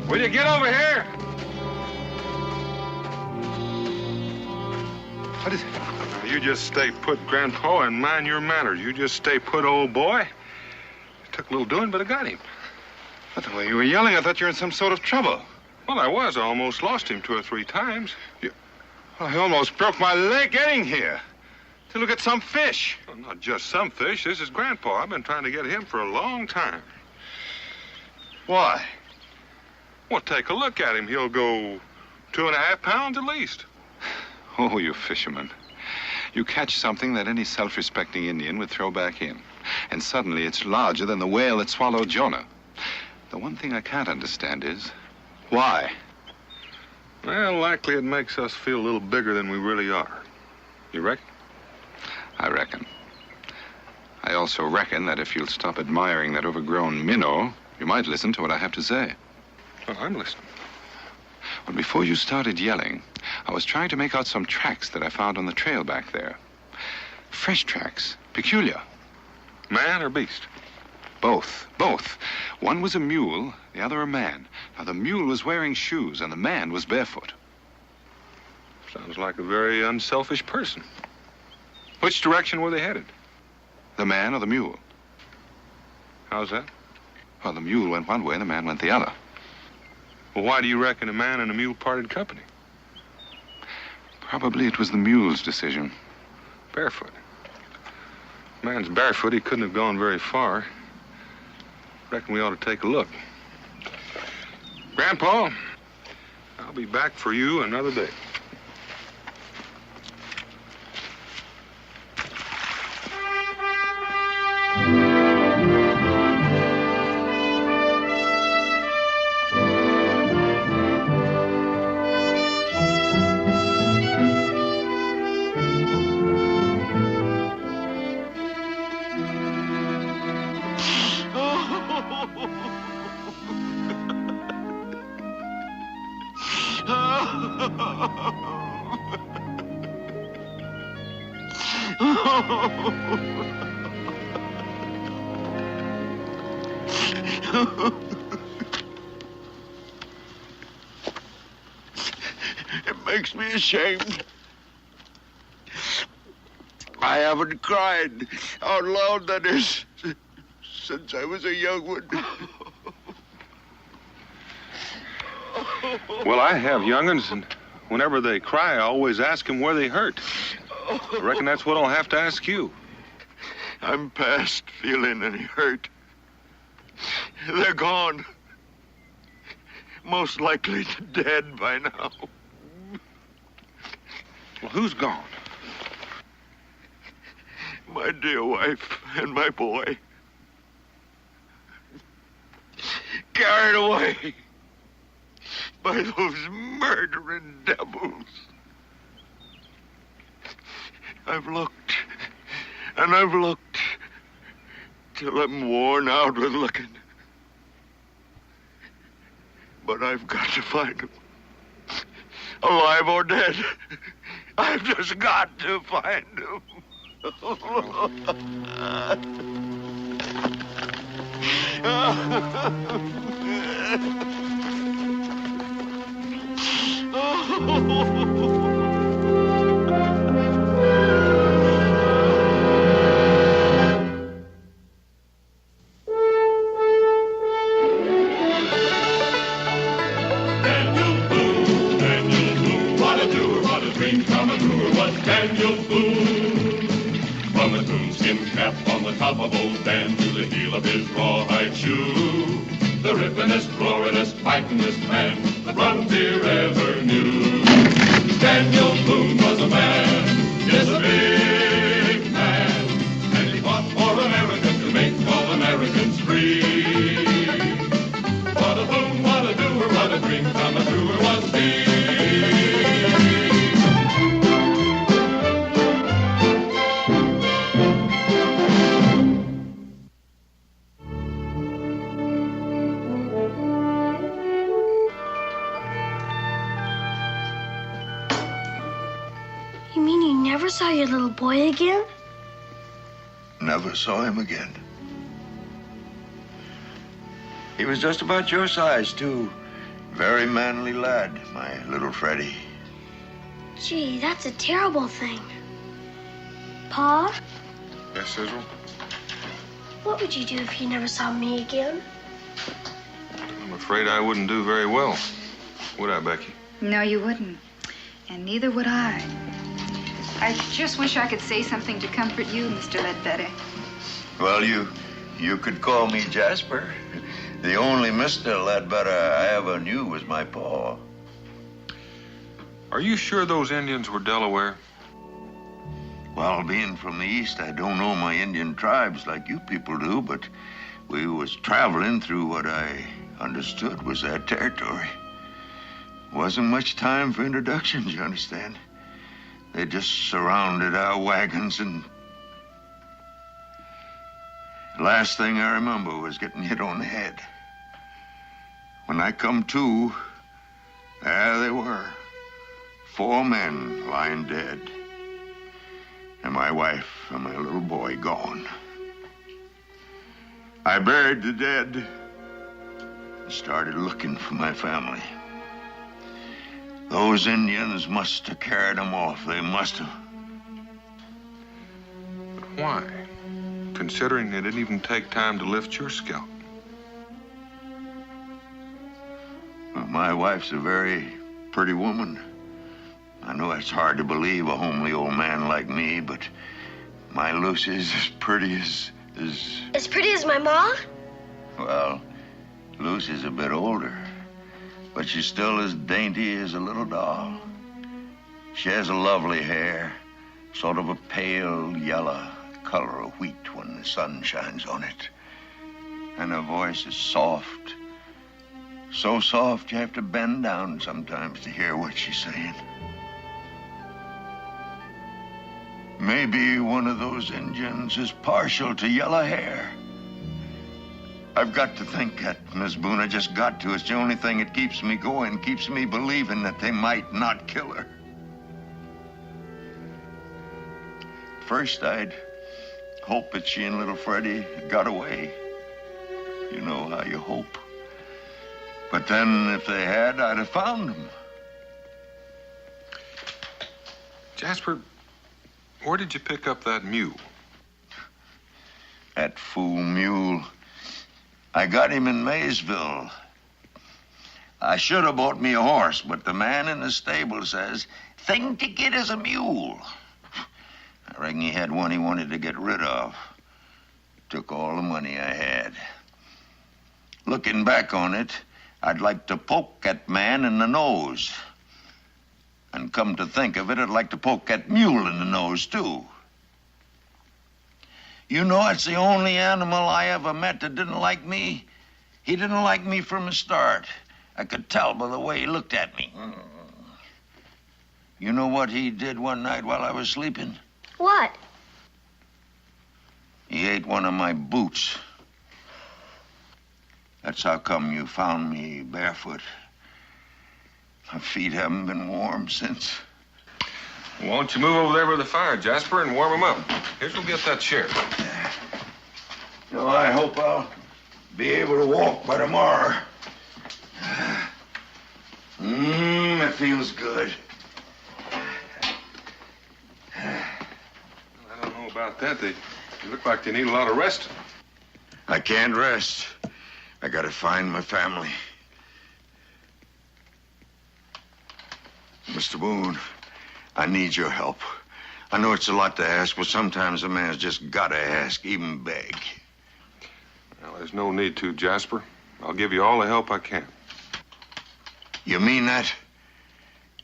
Will you get over here? What is it? You just stay put, Grandpa, and mind your manners. You just stay put, old boy. It took a little doing, but I got him. But the way you were yelling, I thought you were in some sort of trouble. Well, I was. I almost lost him 2 or 3 times. Well, I almost broke my leg getting here to look at some fish. Well, not just some fish. This is Grandpa. I've been trying to get him for a long time. Why? Well, take a look at him. He'll go 2.5 pounds at least. Oh, you fisherman. You catch something that any self-respecting Indian would throw back in. And suddenly it's larger than the whale that swallowed Jonah. The one thing I can't understand is, why? Well, likely it makes us feel a little bigger than we really are. You reckon? I reckon. I also reckon that if you'll stop admiring that overgrown minnow, you might listen to what I have to say. Well, I'm listening. Well, before you started yelling, I was trying to make out some tracks that I found on the trail back there. Fresh tracks. Peculiar. Man or beast? Both. One was a mule, the other a man. Now, the mule was wearing shoes, and the man was barefoot. Sounds like a very unselfish person. Which direction were they headed? The man or the mule? How's that? Well, the mule went one way and the man went the other. Well, why do you reckon a man and a mule parted company? Probably it was the mule's decision. Barefoot. Man's barefoot. He couldn't have gone very far. Reckon we ought to take a look. Grandpa, I'll be back for you another day. It makes me ashamed. I haven't cried out loud, that is, since I was a young one. Well, I have young'uns, and whenever they cry, I always ask them where they hurt. I reckon that's what I'll have to ask you. I'm past feeling any hurt. They're gone. Most likely dead by now. Well, who's gone? My dear wife and my boy. Carried away by those murdering devils. I've looked, and I've looked, till I'm worn out with looking. But I've got to find them. Alive or dead, I've just got to find them. Daniel Boone. From a coonskin cap on the top of old Dan to the heel of his rawhide shoe, the rippin'est, roarin'est, fightin'est man the frontier ever knew. Daniel Boone was a man, yes, a big man, and he fought for America to make all Americans free. What a Boone, what a doer, what a dream come truer was he. You mean you never saw your little boy again? Never saw him again. He was just about your size, too. Very manly lad, my little Freddie. Gee, that's a terrible thing. Pa, Yes, Israel? what would you do if you never saw me again? I'm afraid I wouldn't do very well. Would I, Becky? No, you wouldn't. And neither would I. I just wish I could say something to comfort you, Mr. Ledbetter. Well, you could call me Jasper. The only Mr. Ledbetter I ever knew was my pa. Are you sure those Indians were Delaware? Well, being from the East, I don't know my Indian tribes like you people do, but we was traveling through what I understood was their territory. Wasn't much time for introductions, you understand? They just surrounded our wagons, and the last thing I remember was getting hit on the head. When I come to, there they were. 4 men lying dead. And my wife and my little boy gone. I buried the dead and started looking for my family. Those Indians must have carried them off. They must have. But why? Considering they didn't even take time to lift your scalp. Well, my wife's a very pretty woman. I know it's hard to believe a homely old man like me, but my Lucy's as pretty as... As pretty as my ma? Well, Lucy's a bit older, but she's still as dainty as a little doll. She has a lovely hair, sort of a pale yellow color of wheat when the sun shines on it. And her voice is soft. So soft you have to bend down sometimes to hear what she's saying. Maybe one of those Indians is partial to yellow hair. I've got to think that, Miss Boone. I just got to. It's the only thing that keeps me going, keeps me believing that they might not kill her. First, I'd hope that she and little Freddie got away. You know how you hope. But then, if they had, I'd have found them. Jasper, where did you pick up that mule? That fool mule. I got him in Maysville. I should have bought me a horse, but the man in the stable says, thing to get is a mule. I reckon he had one he wanted to get rid of. Took all the money I had. Looking back on it, I'd like to poke that man in the nose. And come to think of it, I'd like to poke that mule in the nose, too. You know, it's the only animal I ever met that didn't like me. He didn't like me from the start. I could tell by the way he looked at me. You know what he did one night while I was sleeping? What? He ate one of my boots. That's how come you found me barefoot. My feet haven't been warm since. Why don't you move over there by the fire, Jasper, and warm them up? Here's we'll get that chair. So I hope I'll be able to walk by tomorrow. It feels good. I don't know about that. They look like they need a lot of rest. I can't rest. I gotta find my family. Mr. Boone, I need your help. I know it's a lot to ask, but sometimes a man's just gotta ask, even beg. Well, there's no need to, Jasper. I'll give you all the help I can. You mean that?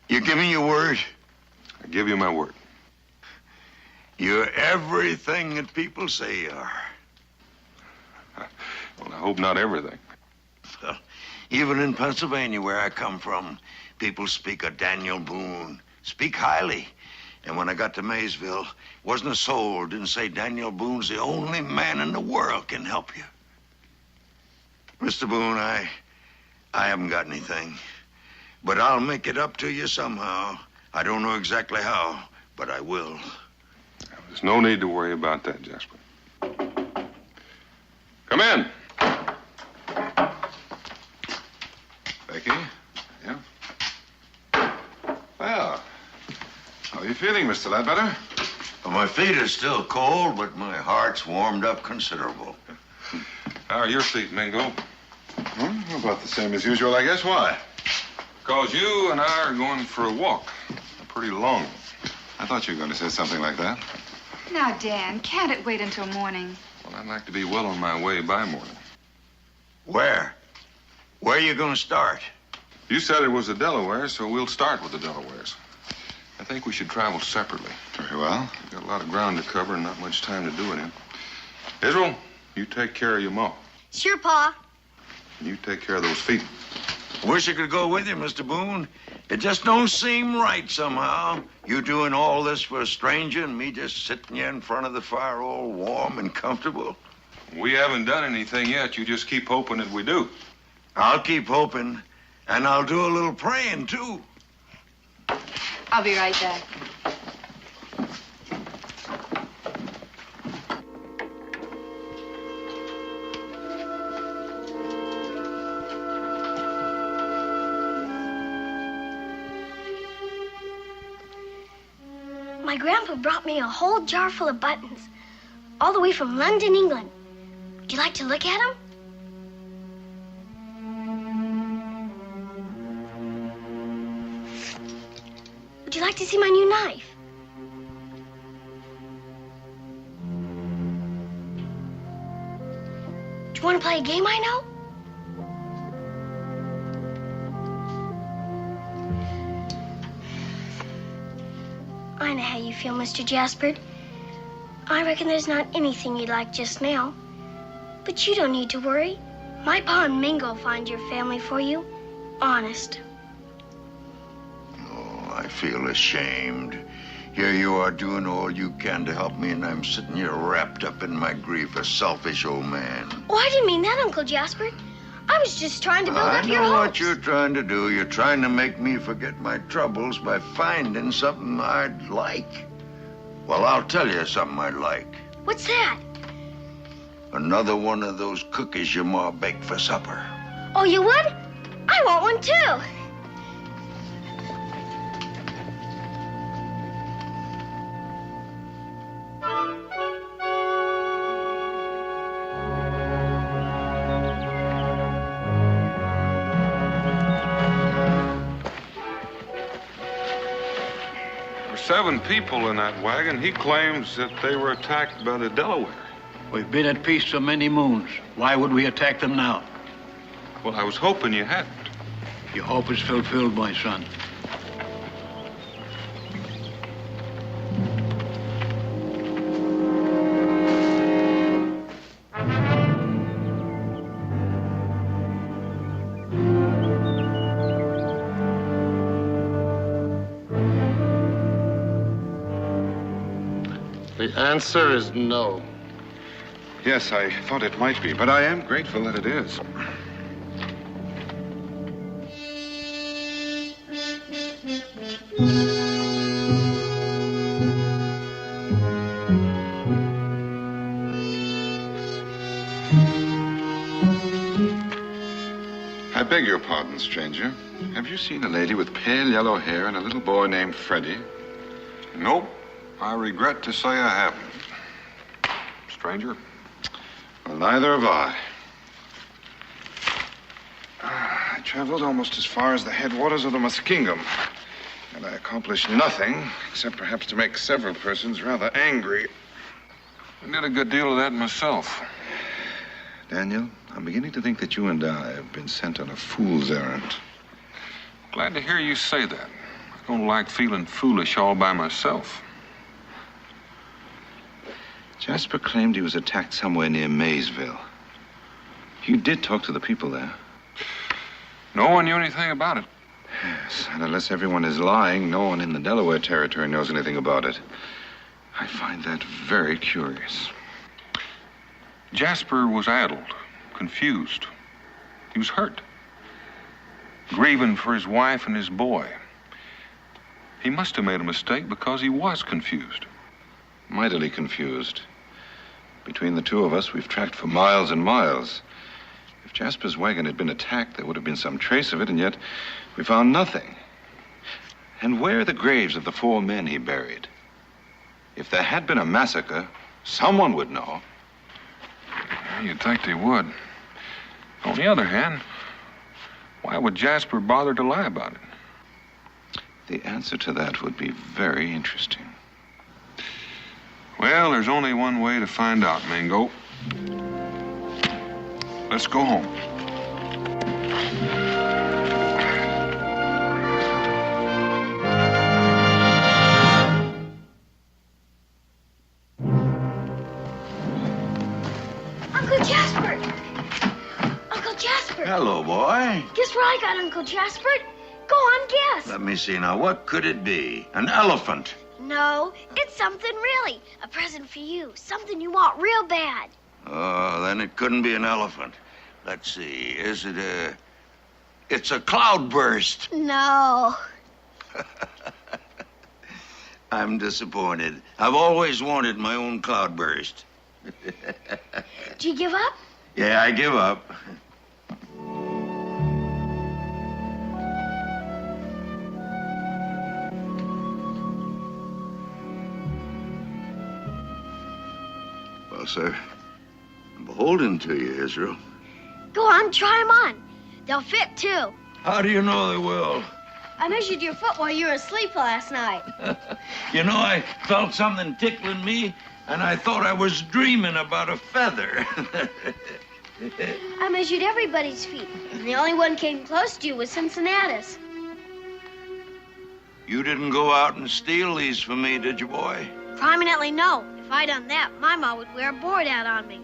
You give me your word? I give you my word. You're everything that people say you are. Well, I hope not everything. Well, even in Pennsylvania, where I come from, people speak of Daniel Boone, speak highly. And when I got to Maysville, wasn't a soul didn't say Daniel Boone's the only man in the world can help you. Mr. Boone, I haven't got anything, but I'll make it up to you somehow. I don't know exactly how, but I will. There's no need to worry about that, Jasper. Come in. Becky, How are you feeling, Mr. Ledbetter? Well, my feet are still cold, but my heart's warmed up considerable. How are your feet, Mingo? About the same as usual, I guess. Why? Because you and I are going for a walk. A pretty long one. I thought you were going to say something like that. Now, Dan, can't it wait until morning? Well, I'd like to be well on my way by morning. Where? Where are you going to start? You said it was the Delaware, so we'll start with the Delawares. I think we should travel separately. Very well. We've got a lot of ground to cover and not much time to do it in. Israel, you take care of your ma. Sure, Pa. And you take care of those feet. Wish I could go with you, Mr. Boone. It just don't seem right somehow. You doing all this for a stranger and me just sitting here in front of the fire all warm and comfortable. We haven't done anything yet. You just keep hoping that we do. I'll keep hoping, and I'll do a little praying, too. I'll be right back. My grandpa brought me a whole jar full of buttons, all the way from London, England. Would you like to look at them? Would you like to see my new knife? Do you want to play a game I know? I know how you feel, Mr. Jasper. I reckon there's not anything you'd like just now. But you don't need to worry. My pa and Mingo will find your family for you. Honest. Oh, I feel ashamed. Here you are doing all you can to help me, and I'm sitting here wrapped up in my grief, a selfish old man. Oh, I didn't mean that, Uncle Jasper. I was just trying to build up your I know hopes. what you're trying to do. You're trying to make me forget my troubles by finding something I'd like. Well, I'll tell you something I'd like. What's that? Another one of those cookies your ma baked for supper. Oh, you would? I want one, too. There were 7 people in that wagon. He claims that they were attacked by the Delaware. We've been at peace so many moons. Why would we attack them now? Well, I was hoping you hadn't. Your hope is fulfilled, my son. The answer is no. Yes, I thought it might be, but I am grateful that it is. I beg your pardon, stranger. Have you seen a lady with pale yellow hair and a little boy named Freddie? Nope. I regret to say I haven't. Stranger? Well, neither have I. I traveled almost as far as the headwaters of the Muskingum, and I accomplished nothing except perhaps to make several persons rather angry. I did a good deal of that myself. Daniel, I'm beginning to think that you and I have been sent on a fool's errand. Glad to hear you say that. I don't like feeling foolish all by myself. Jasper claimed he was attacked somewhere near Maysville. You did talk to the people there. No one knew anything about it. Yes, and unless everyone is lying, no one in the Delaware Territory knows anything about it. I find that very curious. Jasper was addled, confused. He was hurt, grieving for his wife and his boy. He must have made a mistake because he was confused. Mightily confused. Between the two of us, we've tracked for miles and miles. If Jasper's wagon had been attacked, there would have been some trace of it, and yet we found nothing. And where are the graves of the 4 men he buried? If there had been a massacre, someone would know. Well, you'd think they would. On the other hand, why would Jasper bother to lie about it? The answer to that would be very interesting. Well, there's only one way to find out, Mingo. Let's go home. Uncle Jasper! Uncle Jasper! Hello, boy. Guess what I got, Uncle Jasper? Go on, guess. Let me see now. What could it be? An elephant. No, it's something really. A present for you. Something you want real bad. Oh, then it couldn't be an elephant. Let's see. Is it a... It's a cloudburst. No. I'm disappointed. I've always wanted my own cloudburst. Do you give up? Yeah, I give up. Well, sir, I'm beholden to you, Israel. Go on, try them on. They'll fit, too. How do you know they will? I measured your foot while you were asleep last night. You know, I felt something tickling me, and I thought I was dreaming about a feather. I measured everybody's feet, and the only one came close to you was Cincinnatus. You didn't go out and steal these for me, did you, boy? Prominently, no. If I'd done that, my ma would wear a board out on me.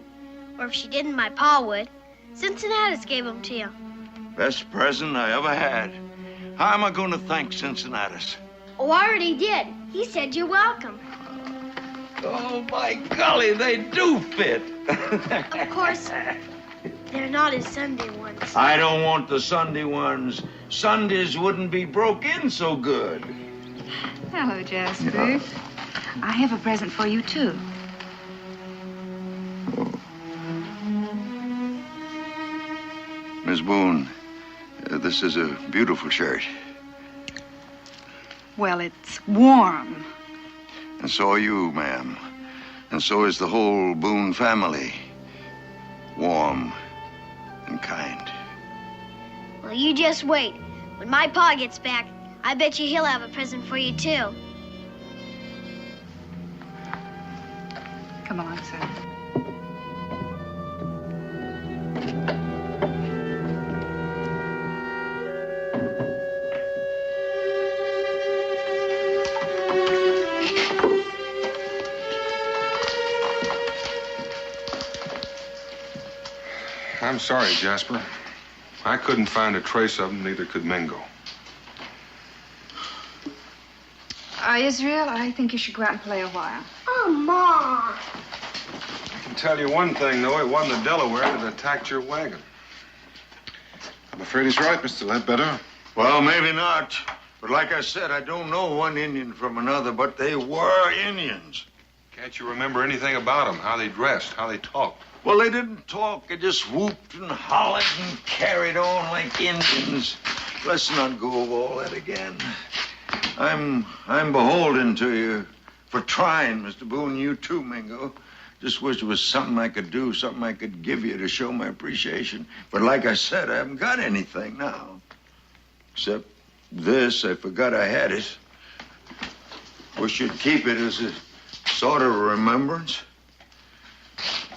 Or if she didn't, my pa would. Cincinnatus gave them to you. Best present I ever had. How am I going to thank Cincinnatus? Oh, I already did. He said you're welcome. Oh, my golly, they do fit. Of course, they're not his Sunday ones. I don't want the Sunday ones. Sundays wouldn't be broke in so good. Hello, Jasper. I have a present for you, too. Miss Boone, this is a beautiful shirt. Well, it's warm. And so are you, ma'am. And so is the whole Boone family. Warm and kind. Well, you just wait. When my pa gets back, I bet you he'll have a present for you, too. Come on, son. I'm sorry, Jasper. I couldn't find a trace of them, neither could Mingo. Israel, I think you should go out and play a while. Oh, Ma. I can tell you one thing, though. It wasn't the Delaware that attacked your wagon. I'm afraid he's right, Mr. Ledbetter. Well, maybe not. But like I said, I don't know one Indian from another, but they were Indians. Can't you remember anything about them? How they dressed, how they talked? Well, they didn't talk. They just whooped and hollered and carried on like Indians. Let's not go over all that again. I'm beholden to you for trying, Mr. Boone. You too, Mingo. Just wish there was something I could do, something I could give you to show my appreciation. But like I said, I haven't got anything now. Except this. I forgot I had it. Wish you'd keep it as a sort of remembrance.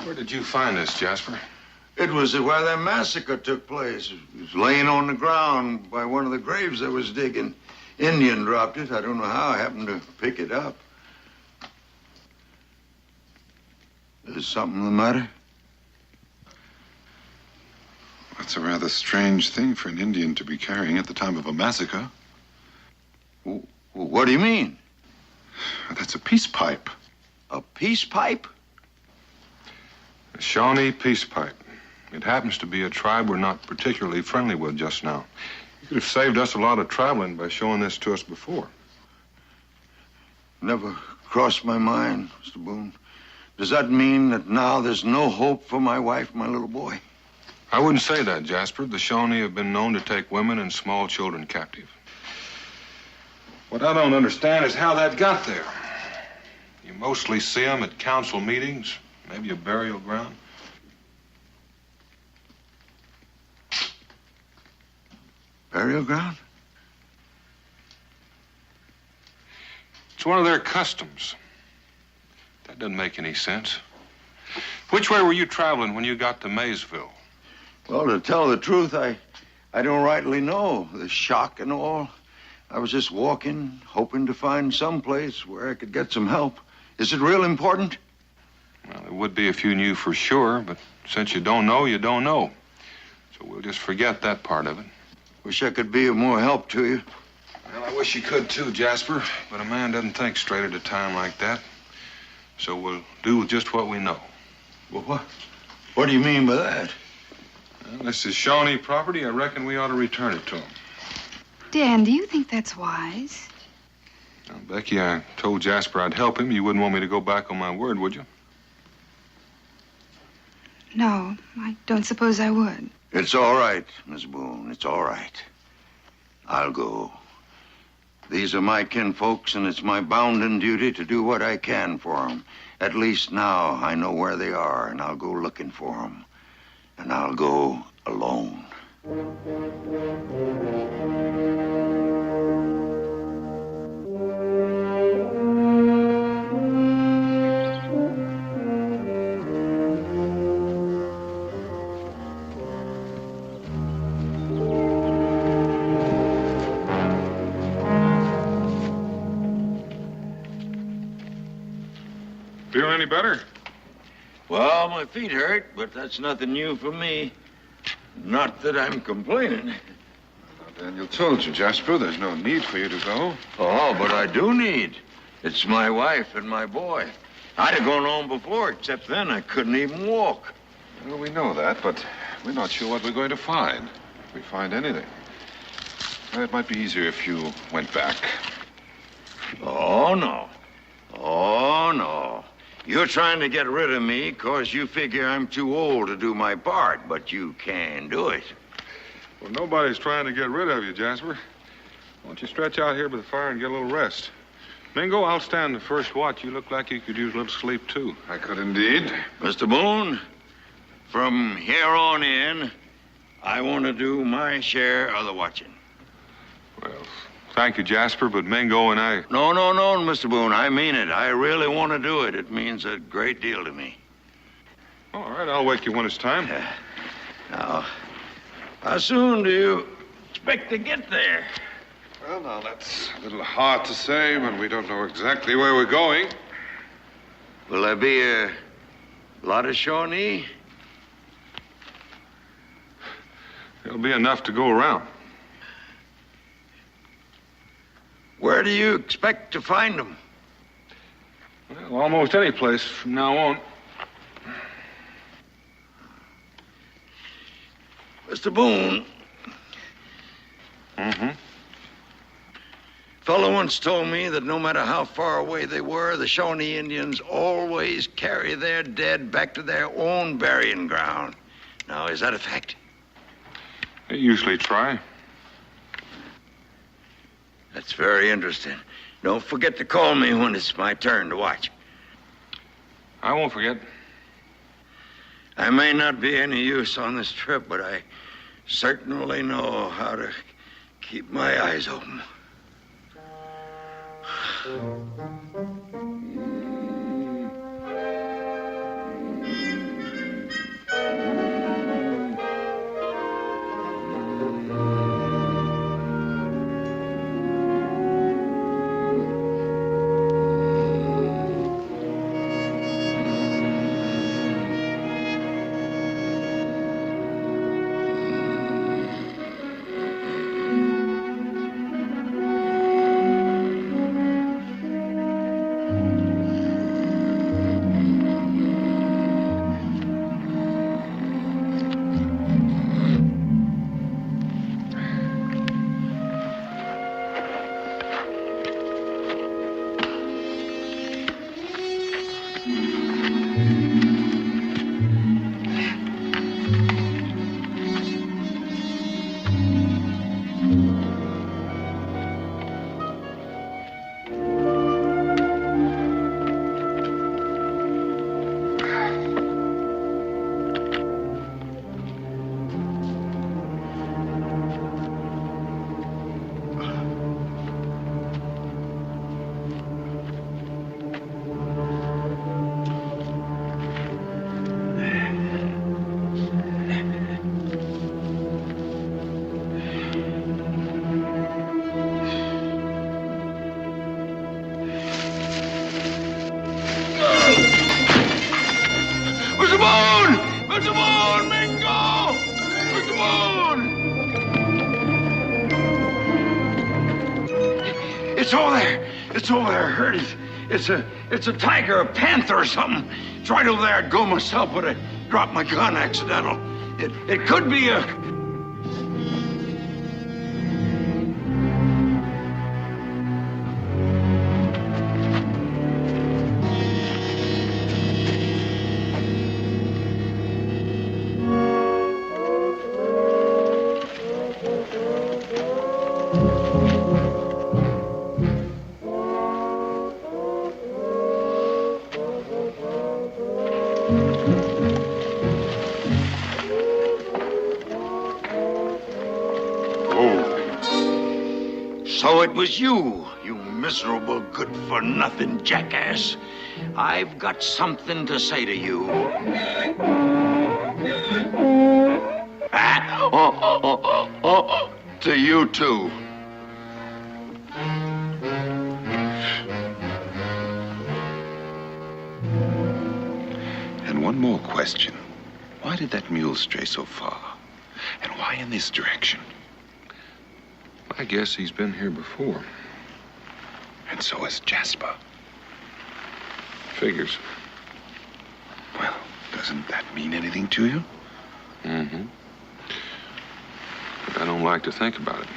Where did you find this, Jasper? It was where that massacre took place. It was laying on the ground by one of the graves I was digging. Indian dropped it. I don't know how I happened to pick it up. Is something the matter? That's a rather strange thing for an Indian to be carrying at the time of a massacre. What do you mean? That's a peace pipe. A peace pipe? A Shawnee peace pipe. It happens to be a tribe we're not particularly friendly with just now. You could have saved us a lot of traveling by showing this to us before. Never crossed my mind, Mr. Boone. Does that mean that now there's no hope for my wife and my little boy? I wouldn't say that, Jasper. The Shawnee have been known to take women and small children captive. What I don't understand is how that got there. You mostly see them at council meetings, maybe a burial ground. Burial ground? It's one of their customs. That doesn't make any sense. Which way were you traveling when you got to Maysville? Well, to tell the truth, I don't rightly know. The shock and all. I was just walking, hoping to find some place where I could get some help. Is it real important? Well, it would be if you knew for sure, but since you don't know, you don't know. So we'll just forget that part of it. Wish I could be of more help to you. Well, I wish you could too, Jasper, but a man doesn't think straight at a time like that. So we'll do just what we know. Well, what do you mean by that? Well, this is Shawnee property. I reckon we ought to return it to him. Dan, do you think that's wise? Now, Becky, I told Jasper I'd help him. You wouldn't want me to go back on my word, would you? No, I don't suppose I would. It's all right, Miss Boone. It's all right. I'll go. These are my kinfolks, and it's my bounden duty to do what I can for them. At least now I know where they are, and I'll go looking for them. And I'll go alone. Feel any better? Well, my feet hurt, but that's nothing new for me. Not that I'm complaining. Daniel told you, Jasper, there's no need for you to go. Oh, but I do need. It's my wife and my boy. I'd have gone home before, except then I couldn't even walk. Well, we know that, but we're not sure what we're going to find. If we find anything. Well, it might be easier if you went back. Oh, no. Oh, no. You're trying to get rid of me because you figure I'm too old to do my part, but you can do it. Well, nobody's trying to get rid of you, Jasper. Why don't you stretch out here by the fire and get a little rest? Mingo, I'll stand the first watch. You look like you could use a little sleep, too. I could indeed. Mr. Boone, from here on in, I want to do my share of the watching. Well, thank you, Jasper, but Mingo and I... No, Mr. Boone, I mean it. I really want to do it. It means a great deal to me. All right, I'll wake you when it's time. Now, how soon do you expect to get there? Well, now, that's a little hard to say when we don't know exactly where we're going. Will there be a lot of Shawnee? There'll be enough to go around. Where do you expect to find them? Well, almost any place from now on. Mr. Boone. Mm-hmm. Fellow once told me that no matter how far away they were, the Shawnee Indians always carry their dead back to their own burying ground. Now, is that a fact? They usually try. That's very interesting. Don't forget to call me when it's my turn to watch. I won't forget. I may not be any use on this trip, but I certainly know how to keep my eyes open. It's over there. It's over there. I heard it. It's a tiger, a panther or something. It's right over there. I'd go myself, but I dropped my gun accidental. It could be a... So it was you miserable, good-for-nothing jackass. I've got something to say to you. To you, too. And one more question. Why did that mule stray so far? And why in this direction? I guess he's been here before. And so has Jasper. Figures. Well, doesn't that mean anything to you? Mm-hmm. But I don't like to think about it.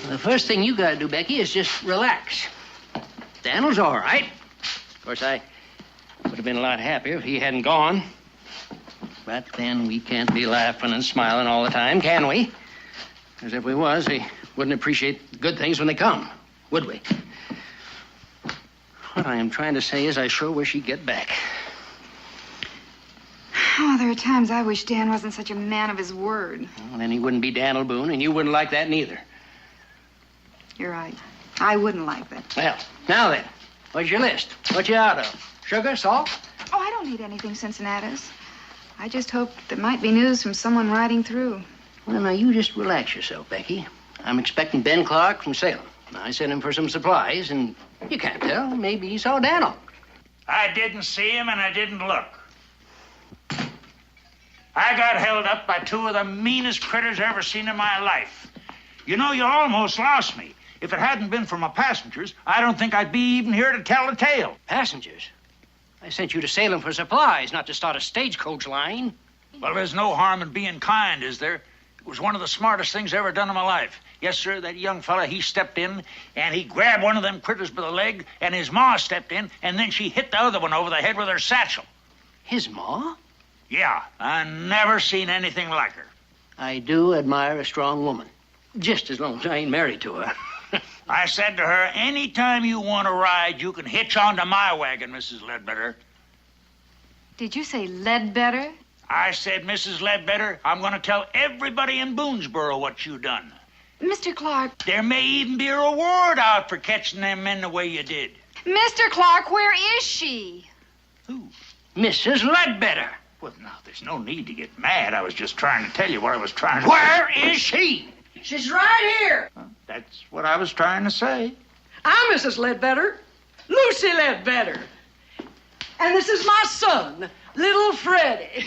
The first thing you gotta do, Becky, is just relax. Daniel's all right. Of course, I would have been a lot happier if he hadn't gone. But then we can't be laughing and smiling all the time, can we? Because if we was, we wouldn't appreciate good things when they come, would we? What I am trying to say is I sure wish he'd get back. Oh, there are times I wish Dan wasn't such a man of his word. Well, then he wouldn't be Daniel Boone, and you wouldn't like that neither. You're right. I wouldn't like that. Well, now then, what's your list? What you out of? Sugar, salt? Oh, I don't need anything Cincinnatus. I just hoped there might be news from someone riding through. Well, now, you just relax yourself, Becky. I'm expecting Ben Clark from Salem. I sent him for some supplies, and you can't tell. Maybe he saw Daniel. I didn't see him, and I didn't look. I got held up by two of the meanest critters I ever seen in my life. You know, you almost lost me. If it hadn't been for my passengers, I don't think I'd be even here to tell the tale. Passengers? I sent you to Salem for supplies, not to start a stagecoach line. Well, there's no harm in being kind, is there? It was one of the smartest things I ever done in my life. Yes, sir, that young fella, he stepped in, and he grabbed one of them critters by the leg, and his ma stepped in, and then she hit the other one over the head with her satchel. His ma? Yeah, I never seen anything like her. I do admire a strong woman. Just as long as I ain't married to her. I said to her, anytime you want to ride, you can hitch onto my wagon, Mrs. Ledbetter. Did you say Ledbetter? I said, Mrs. Ledbetter, I'm going to tell everybody in Boonesboro what you done. Mr. Clark. There may even be a reward out for catching them men the way you did. Mr. Clark, where is she? Who? Mrs. Ledbetter. Well, now, there's no need to get mad. I was just trying to tell you what I was trying to Where is she? She's right here. That's what I was trying to say. I'm Mrs. Ledbetter, Lucy Ledbetter. And this is my son, little Freddie.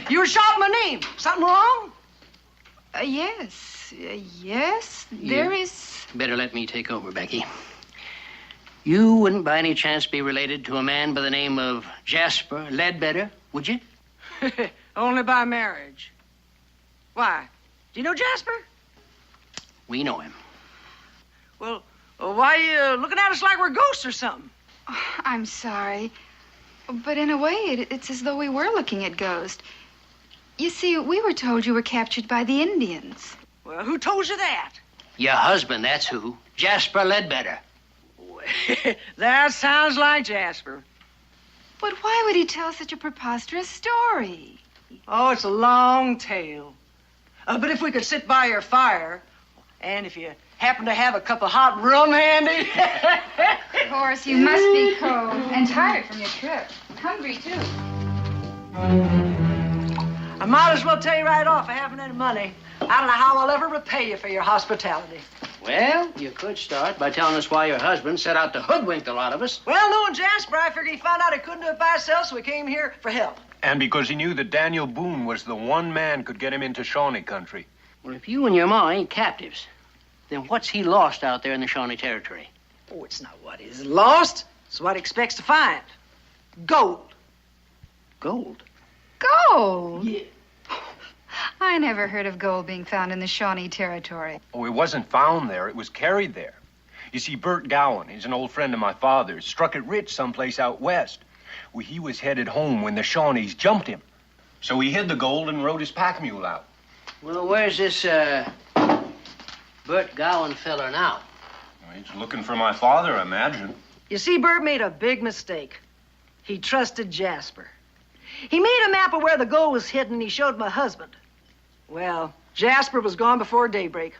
You were shouting my name. Something wrong? Yes. Yes, there is. Better let me take over, Becky. You wouldn't by any chance be related to a man by the name of Jasper Ledbetter, would you? Only by marriage. Why? Do you know Jasper? We know him. Well, why are you looking at us like we're ghosts or something? Oh, I'm sorry. But in a way, it's as though we were looking at ghosts. You see, we were told you were captured by the Indians. Well, who told you that? Your husband, that's who. Jasper Ledbetter. That sounds like Jasper. But why would he tell such a preposterous story? Oh, it's a long tale. But if we could sit by your fire, and if you happen to have a cup of hot rum handy. Of course, you must be cold and tired from your trip. Hungry, too. I might as well tell you right off, I haven't any money. I don't know how I'll ever repay you for your hospitality. Well, you could start by telling us why your husband set out to hoodwink a lot of us. Well, knowing Jasper, I figured he found out he couldn't do it by himself, so we came here for help. And because he knew that Daniel Boone was the one man could get him into Shawnee country. Well, if you and your ma ain't captives, then what's he lost out there in the Shawnee Territory? Oh, it's not what he's lost. It's what he expects to find. Gold. Gold? Gold? Yeah. I never heard of gold being found in the Shawnee Territory. Oh, it wasn't found there. It was carried there. You see, Bert Gowan, he's an old friend of my father's, struck it rich someplace out west. Well, he was headed home when the Shawnees jumped him. So he hid the gold and rode his pack mule out. Well, where's this, Bert Gowan feller now? Well, he's looking for my father, I imagine. You see, Bert made a big mistake. He trusted Jasper. He made a map of where the gold was hidden, and he showed my husband. Well, Jasper was gone before daybreak.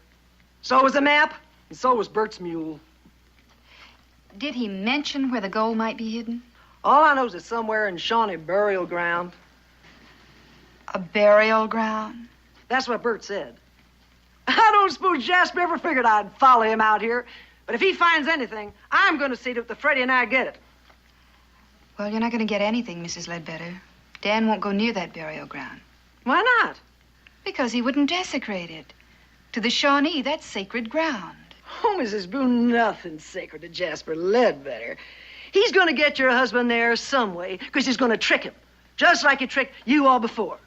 So was the map, and so was Bert's mule. Did he mention where the gold might be hidden? All I know is it's somewhere in Shawnee burial ground. A burial ground? That's what Bert said. I don't suppose Jasper ever figured I'd follow him out here. But if he finds anything, I'm going to see to it that Freddie and I get it. Well, you're not going to get anything, Mrs. Ledbetter. Dan won't go near that burial ground. Why not? Because he wouldn't desecrate it. To the Shawnee, that's sacred ground. Oh, Mrs. Boone, nothing's sacred to Jasper Ledbetter. He's going to get your husband there some way, because he's going to trick him, just like he tricked you all before.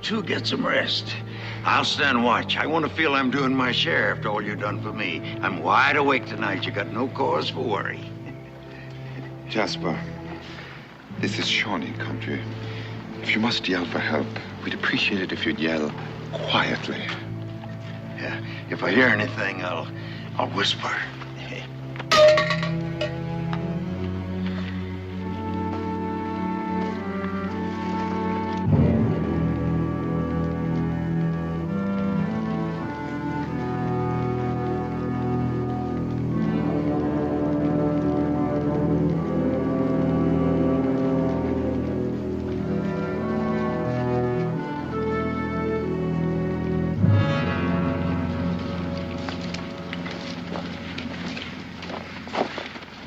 You get some rest. I'll stand watch. I want to feel I'm doing my share after all you've done for me. I'm wide awake tonight. You got no cause for worry. Jasper, this is Shawnee country. If you must yell for help, we'd appreciate it if you'd yell quietly. Yeah, if I hear anything, I'll whisper.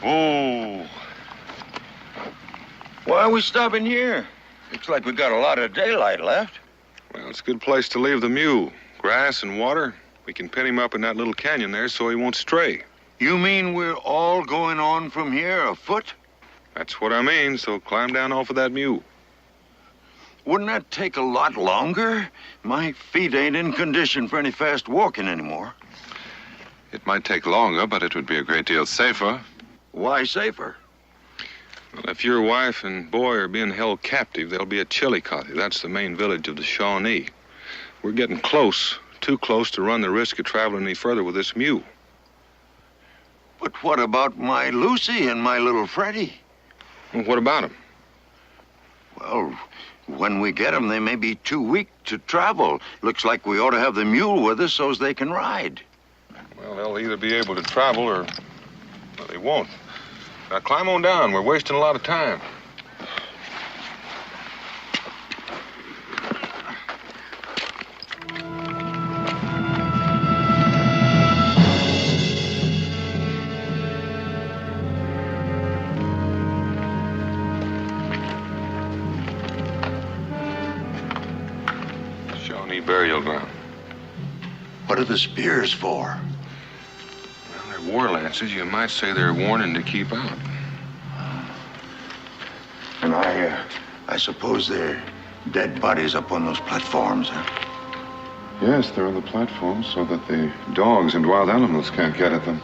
Oh. Why are we stopping here? Looks like we got a lot of daylight left. Well, it's a good place to leave the mule. Grass and water. We can pin him up in that little canyon there so he won't stray. You mean we're all going on from here afoot? That's what I mean, so climb down off of that mule. Wouldn't that take a lot longer? My feet ain't in condition for any fast walking anymore. It might take longer, but it would be a great deal safer. Why safer? Well, if your wife and boy are being held captive, they'll be at Chillicothe. That's the main village of the Shawnee. We're getting close, too close to run the risk of traveling any further with this mule. But what about my Lucy and my little Freddie? Well, what about them? Well, when we get them, they may be too weak to travel. Looks like we ought to have the mule with us so as they can ride. Well, they'll either be able to travel or well, they won't. Now, climb on down. We're wasting a lot of time. Shawnee burial ground. What are the spears for? Well, they're war lances. You might say they're a warning to keep out. And I suppose they're dead bodies up on those platforms, huh? Yes, they're on the platform so that the dogs and wild animals can't get at them.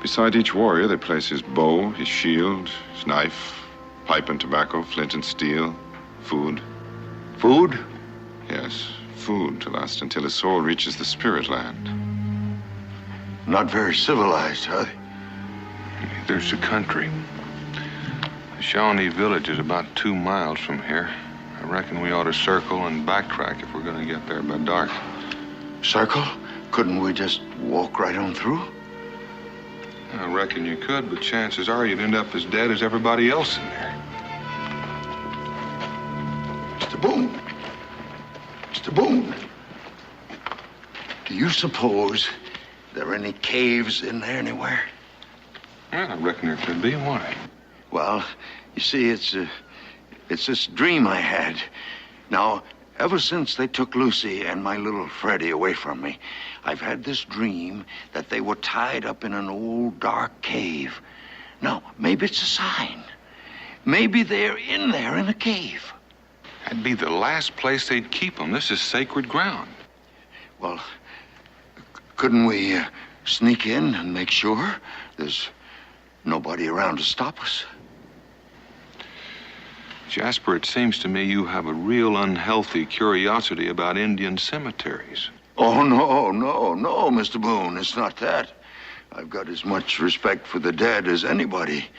Beside each warrior, they place his bow, his shield, his knife, pipe and tobacco, flint and steel, food. Food? Yes, food to last until his soul reaches the spirit land. Not very civilized, are they? There's the country. The Shawnee village is about 2 miles from here. I reckon we ought to circle and backtrack if we're going to get there by dark. Circle? Couldn't we just walk right on through? I reckon you could, but chances are you'd end up as dead as everybody else in there. Mr. Boone. Mr. Boone. Do you suppose there are any caves in there anywhere? Well, I reckon there could be. Why? Well, you see, it's this dream I had. Now, ever since they took Lucy and my little Freddie away from me, I've had this dream that they were tied up in an old dark cave. Now, maybe it's a sign. Maybe they're in there in a cave. That'd be the last place they'd keep them. This is sacred ground. Well, couldn't we sneak in and make sure there's nobody around to stop us? Jasper, it seems to me you have a real unhealthy curiosity about Indian cemeteries. Oh, no, Mr. Boone. It's not that. I've got as much respect for the dead as anybody.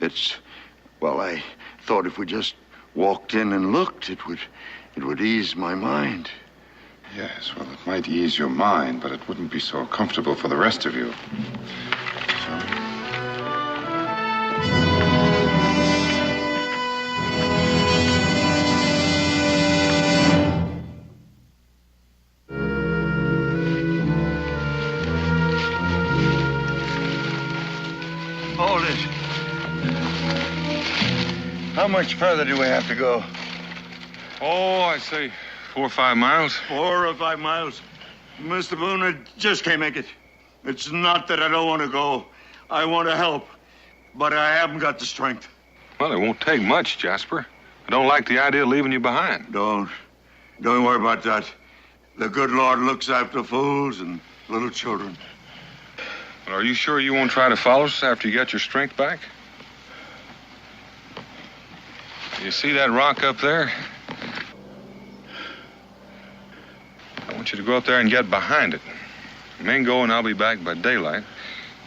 I thought if we just walked in and looked, it would ease my mind. Yes, well, it might ease your mind, but it wouldn't be so comfortable for the rest of you. So... Hold it. How much further do we have to go? Oh, I'd say 4 or 5 miles. 4 or 5 miles. Mr. Boone, I just can't make it. It's not that I don't want to go. I want to help. But I haven't got the strength. Well, it won't take much, Jasper. I don't like the idea of leaving you behind. Don't worry about that. The good Lord looks after fools and little children. Well, are you sure you won't try to follow us after you get your strength back? You see that rock up there? I want you to go up there and get behind it. Mingo and I'll be back by daylight.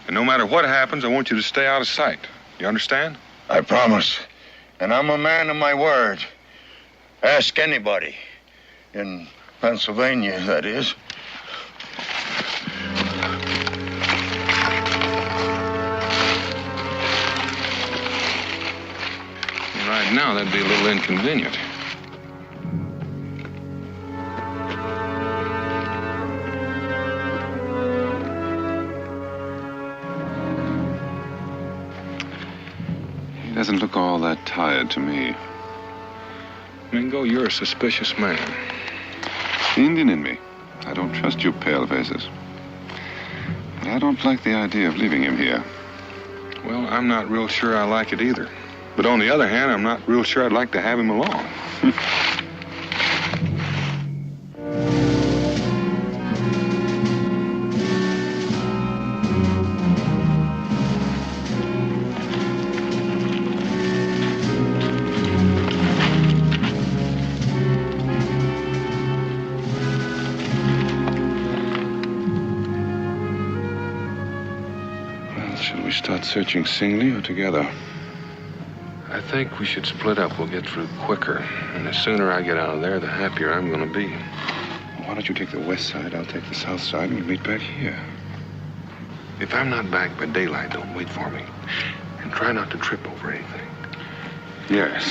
And no matter what happens, I want you to stay out of sight. You understand? I promise. And I'm a man of my word. Ask anybody. In Pennsylvania, that is. Right now, that'd be a little inconvenient. He doesn't look all that tired to me. Mingo, you're a suspicious man. The Indian in me. I don't trust you pale-faces. But I don't like the idea of leaving him here. Well, I'm not real sure I like it either. But on the other hand, I'm not real sure I'd like to have him along. Well, shall we start searching singly or together? I think we should split up. We'll get through quicker. And the sooner I get out of there, the happier I'm going to be. Why don't you take the west side, I'll take the south side, and we'll meet back here. If I'm not back by daylight, don't wait for me. And try not to trip over anything. Yes.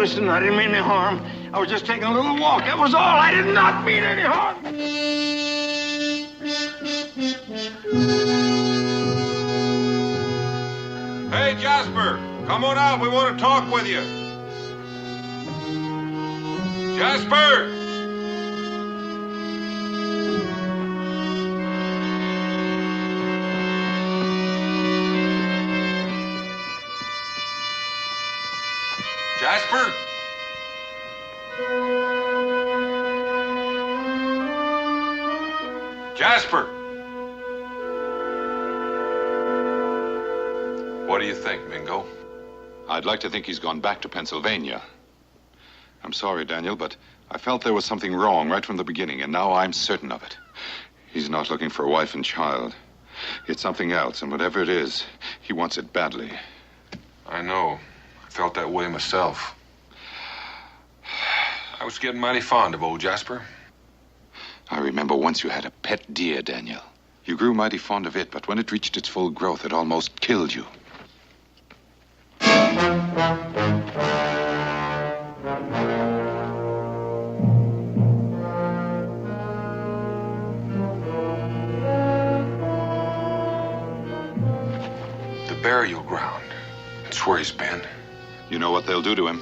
listen, I didn't mean any harm. I was just taking a little walk. That was all. I did not mean any harm. Hey, Jasper, come on out. We want to talk with you. Jasper! Jasper? Jasper! What do you think, Mingo? I'd like to think he's gone back to Pennsylvania. I'm sorry, Daniel, but I felt there was something wrong right from the beginning, and now I'm certain of it. He's not looking for a wife and child. It's something else, and whatever it is, he wants it badly. I know. I felt that way myself. I was getting mighty fond of old Jasper. I remember once you had a pet deer, Daniel. You grew mighty fond of it, but when it reached its full growth, it almost killed you. The burial ground. That's where he's been. You know what they'll do to him?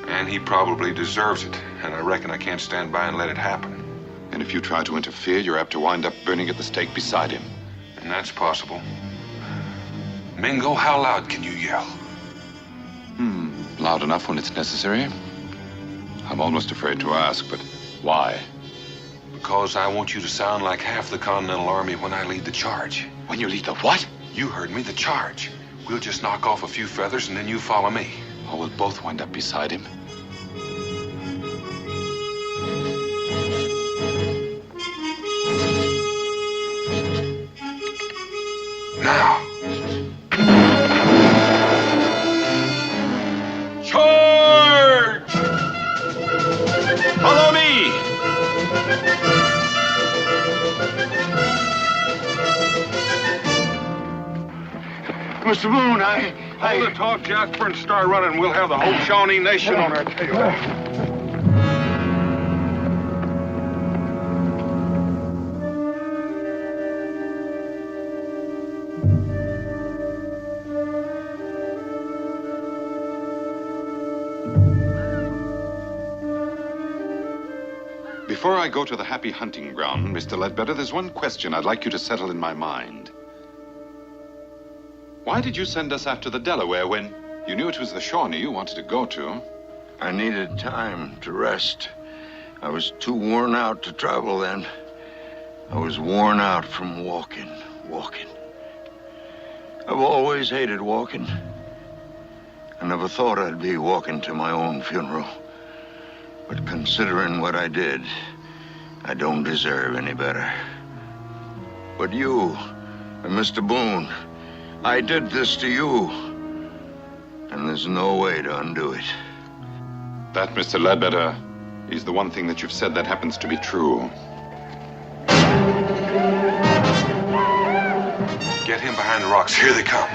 And he probably deserves it. And I reckon I can't stand by and let it happen. And if you try to interfere, you're apt to wind up burning at the stake beside him. And that's possible. Mingo, how loud can you yell? Loud enough when it's necessary. I'm almost afraid to ask, but why? Because I want you to sound like half the Continental Army when I lead the charge. When you lead the what? You heard me, the charge. We'll just knock off a few feathers and then you follow me. Or we'll both wind up beside him. Now. Charge! Follow me! Mr. Boone, Hold the talk, Jasper, and start running. We'll have the whole Shawnee Nation on our tail. Before I go to the happy hunting ground, Mr. Ledbetter, there's one question I'd like you to settle in my mind. Why did you send us after the Delaware when you knew it was the Shawnee you wanted to go to? I needed time to rest. I was too worn out to travel then. I was worn out from walking. I've always hated walking. I never thought I'd be walking to my own funeral. But considering what I did, I don't deserve any better. But you and Mr. Boone, I did this to you, and there's no way to undo it. That, Mr. Ledbetter, is the one thing that you've said that happens to be true. Get him behind the rocks. Here they come.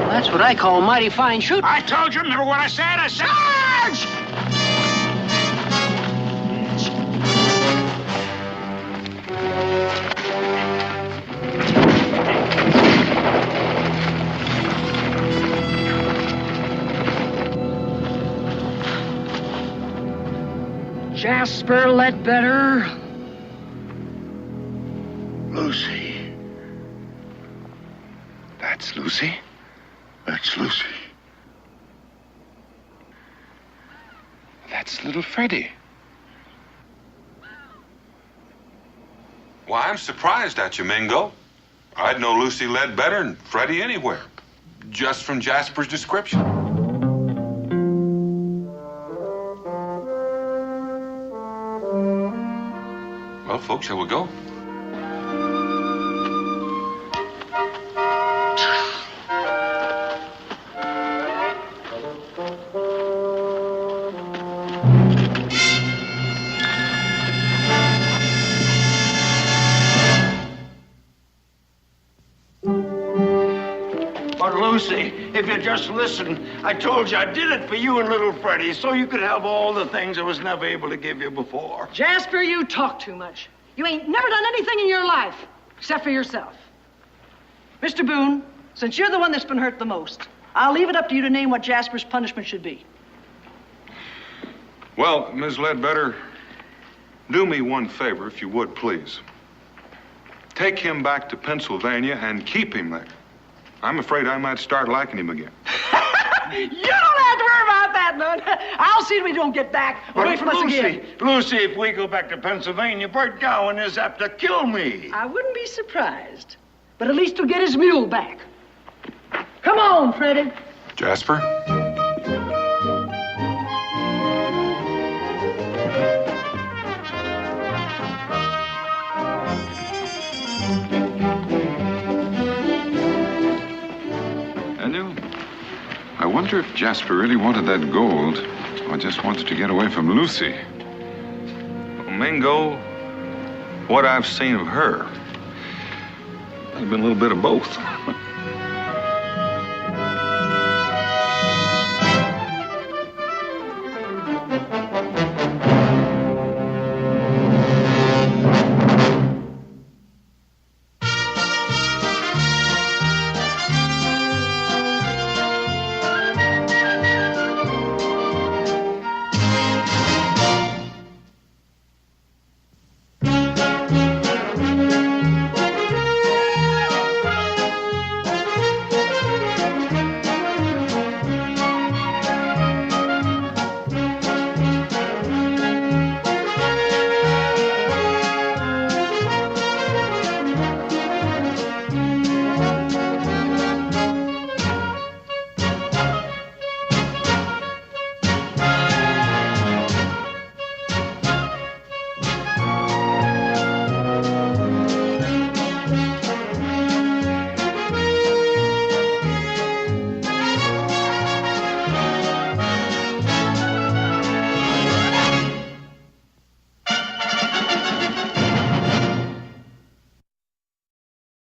That's what I call mighty fine shooting. I told you, remember what I said? I said, charge! Jasper Ledbetter. Lucy. That's Lucy? That's Lucy. That's little Freddie. Why, I'm surprised at you, Mingo. I'd know Lucy Ledbetter and Freddie anywhere, just from Jasper's description. Well, folks, shall we go? But Lucy, if you just listen, I told you I did it for you and little Freddie so you could have all the things I was never able to give you before. Jasper, you talk too much. You ain't never done anything in your life, except for yourself. Mr. Boone, since you're the one that's been hurt the most, I'll leave it up to you to name what Jasper's punishment should be. Well, Ms. Ledbetter, do me one favor, if you would, please. Take him back to Pennsylvania and keep him there. I'm afraid I might start liking him again. You don't have to worry about that, none. I'll see that we don't get back away from us again. Lucy, if we go back to Pennsylvania, Bert Gowan is apt to kill me. I wouldn't be surprised. But at least he'll get his mule back. Come on, Freddie. Jasper? I wonder if Jasper really wanted that gold or just wanted to get away from Lucy. Well, Mingo, what I've seen of her, might have been a little bit of both.